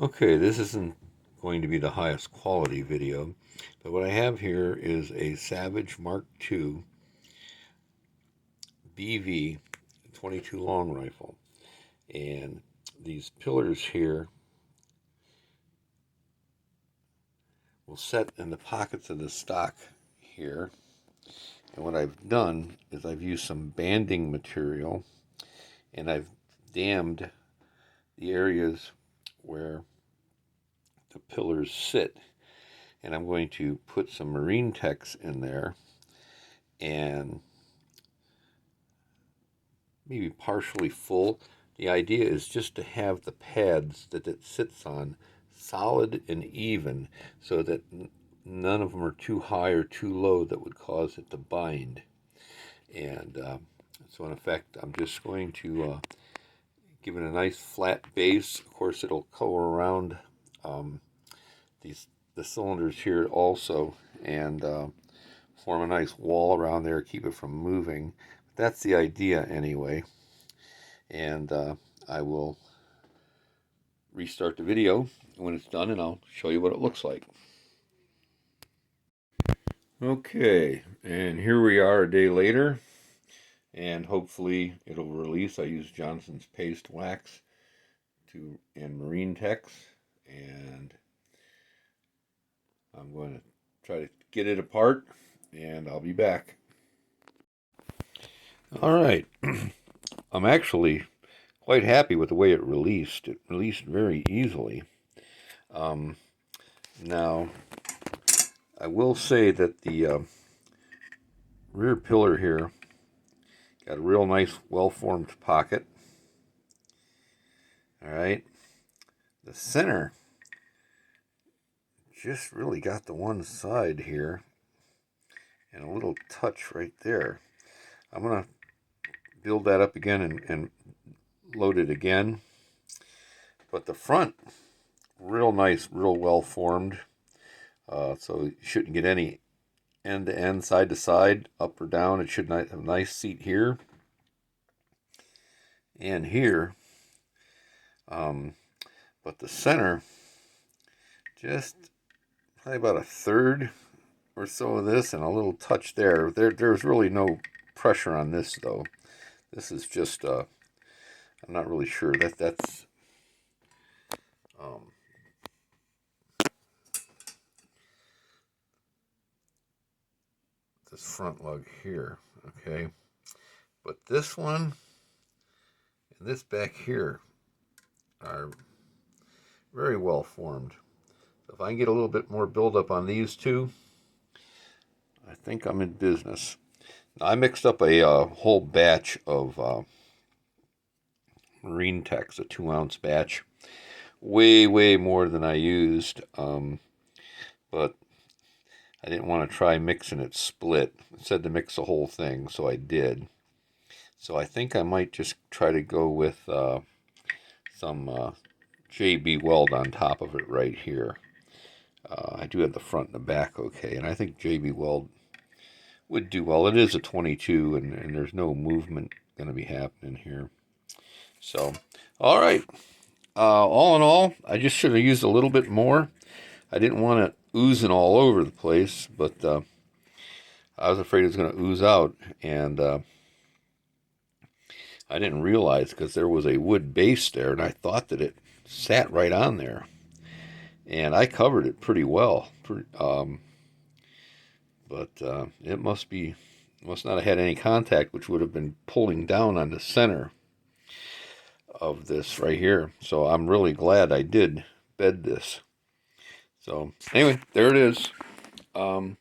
Okay, this isn't going to be the highest quality video, but what I have here is a Savage Mark II BV 22 long rifle. And these pillars here will set in the pockets of the stock here. And what I've done is I've used some banding material and I've dammed the areas where the pillars sit. And I'm going to put some Marine Tex in there and maybe partially full. The idea is just to have the pads that it sits on solid and even so that none of them are too high or too low that would cause it to bind. And so in effect, I'm just going to give it a nice flat base. Of course, it'll color around um, the cylinders here also, and form a nice wall around there, keep it from moving. That's the idea anyway. And I will restart the video when it's done and I'll show you what it looks like. Okay, and here we are a day later, and hopefully it'll release. I use Johnson's paste wax and Marine Tex, and I'm going to try to get it apart, and I'll be back. All right, I'm actually quite happy with the way it released. It released very easily. Um, Now, I will say that the rear pillar here got a real nice, well-formed pocket. All right, the center just really got the one side here, and a little touch right there. I'm gonna build that up again and load it again. But the front, real nice, real well formed. So you shouldn't get any end to end, side to side, up or down. It should have a nice seat here and here. But the center, just probably about a third or so of this and a little touch there. There's really no pressure on this though. This is just I'm not really sure that's um, this front lug here. Okay, but this one and this back here are very well formed. So if I can get a little bit more buildup on these two, I think I'm in business. Now, I mixed up a whole batch of Marine Tex, a 2-ounce batch. Way more than I used, but I didn't want to try mixing it split. It said to mix the whole thing, so I did. So I think I might just try to go with some JB Weld on top of it right here. I do have the front and the back okay, and I think JB Weld would do well. It is a 22, and there's no movement going to be happening here. So, all right. All in all, I just should have used a little bit more. I didn't want it oozing all over the place, but I was afraid it was going to ooze out, and I didn't realize because there was a wood base there, and I thought that it sat right on there, and I covered it pretty well. But it must not have had any contact, which would have been pulling down on the center of this right here. So I'm really glad I did bed this. So anyway, there it is. Um,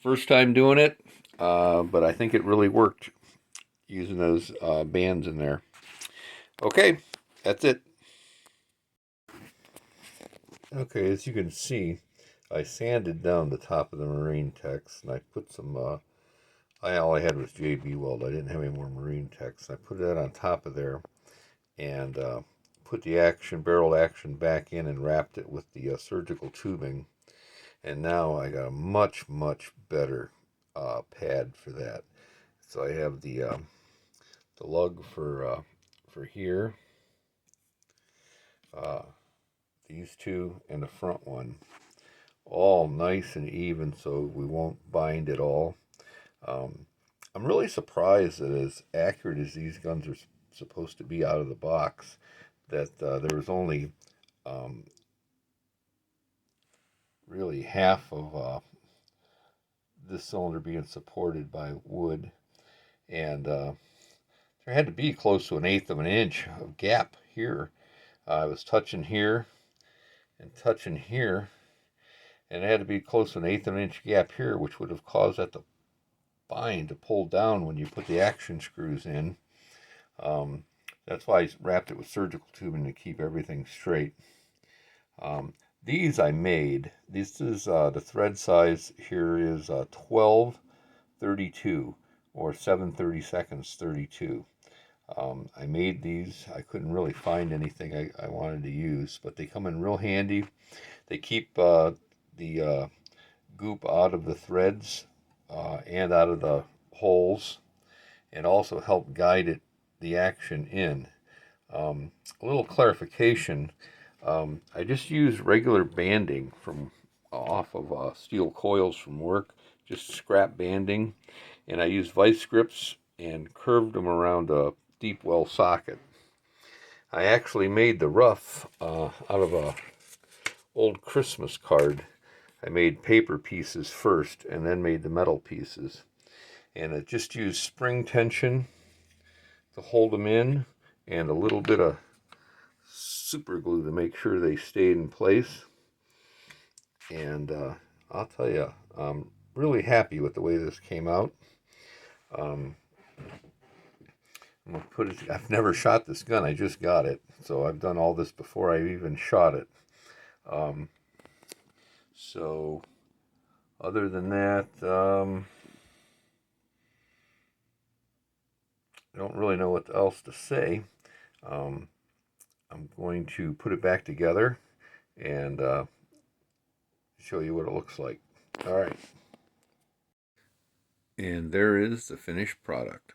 First time doing it, but I think it really worked using those bands in there. Okay, that's it. Okay, as you can see, I sanded down the top of the Marine Tex, and I put some. All I had was JB Weld. I didn't have any more Marine Tex. I put that on top of there, and put the barrel action back in, and wrapped it with the surgical tubing. And now I got a much better pad for that. So I have the lug for here, uh, these two and the front one, all nice and even so we won't bind at all. Um, I'm really surprised that as accurate as these guns are supposed to be out of the box, that there was only um, really half of this cylinder being supported by wood, and there had to be close to 1/8 of an inch of gap here. I was touching here and touching here, and it had to be close to 1/8 of an inch gap here, which would have caused that to bind to pull down when you put the action screws in. That's why I wrapped it with surgical tubing to keep everything straight. These I made. This is the thread size here is 12/32 or 7/32 32. I made these. I couldn't really find anything I wanted to use, but they come in real handy. They keep the goop out of the threads and out of the holes, and also help guide the action in. A little clarification. I just use regular banding from off of steel coils from work, just scrap banding, and I used vice grips and curved them around a deep well socket. I actually made the rough out of a old Christmas card. I made paper pieces first and then made the metal pieces, and I just used spring tension to hold them in and a little bit of super glue to make sure they stayed in place. And I'll tell you, I'm really happy with the way this came out. I'm gonna put it. I've never shot this gun. I just got it, so I've done all this before I even shot it. So other than that, I don't really know what else to say. I'm going to put it back together and show you what it looks like. All right. And there is the finished product.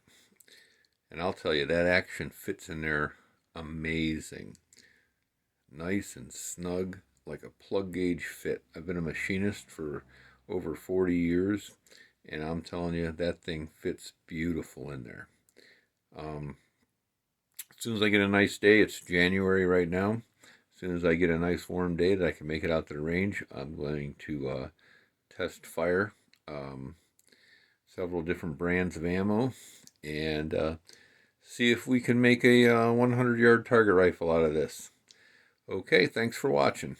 And I'll tell you, that action fits in there amazing. Nice and snug, like a plug gauge fit. I've been a machinist for over 40 years, and I'm telling you, that thing fits beautiful in there. As soon as I get a nice day, it's January right now. As soon as I get a nice warm day that I can make it out to the range, I'm going to test fire several different brands of ammo and see if we can make a 100-yard target rifle out of this. Okay, thanks for watching.